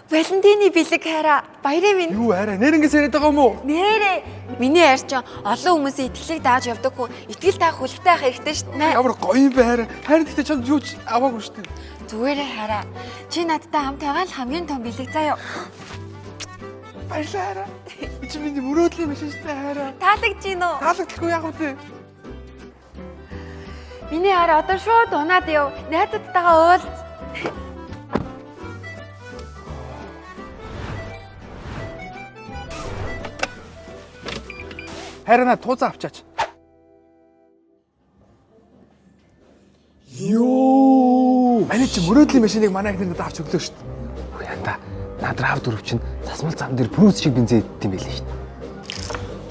Валентины бэлэг хараа. Баярын минь. Юу арай нэрнгэс яриад байгаа юм уу? Нэрээ. Миний хайр чинь олон хүмүүсийн итгэлийг дааж явдаг хүн. Итгэл таах хүлэгтэй ах хэрэгтэй шүү дээ. Ямар гоё юм бэ хараа. Харин гэхдээ чамд юу ч аваагүй шүү дээ. Зүгээрээ хараа. Чи надтай хамт байгаа л хамгийн том бэлэг заяа. Баярлалаа хараа. Чи миний мөрөөдлийн машин шүү дээ хараа. Таалагдж гин үү? Таалагдахгүй яах вэ? Миний хараа одоо шууд унаад яв. Найзуудтайгаа уулз. Харина тузаа авчаач. Йоо! Манай чи мөрөөдлийн машиныг манай их надад авч өглөө шүү дээ. Янда. Надраа дөрөв чинь засмал зам дээр прүүс шиг бензин идэх юм байлээ шүү дээ.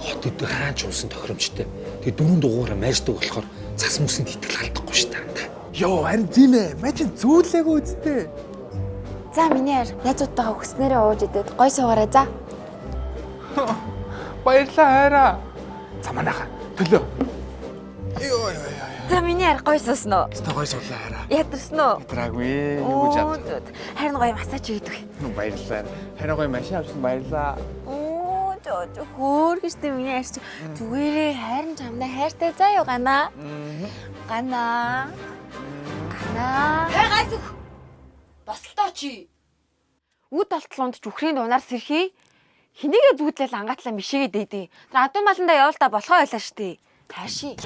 Хот өдөө хаач унсан тохиромжтой. Тэгээ дөрөв дугаараа марьдаг болохоор цас мөсөнд итгэл алдахгүй шүү дээ. Йоо, харин тийм ээ. Маа чи зүүлээгөө үсттэй. За миний хайр найзуудтайгаа хүснээрээ ууж идээд гой суугаарай за. Баярлалаа хараа. За манайха төлөө. Йоо. За миний хайр гой сууснаа. Стогой суулаа хараа. Ядарсан уу? Ядраагүй. Юу гэж авч. Харин гоё массаж хийдэг. Баярлалаа. Харин гоё машин авсан баярлалаа. Оо хөөргөжтэй миний хайр чи зүгээрээ хайрын чамдаа хайртай заа юу ганаа. Ганаа. Гайс өг. Босолтоо чи. Үд алтлуунд жүхрийн дунаар сэрхий. Хинийгээ зүүдлэл ангаатлаа мишээгээ дээдээ. Тэр адуу маландаа явал та болохоо байлаа штэ. Тааши.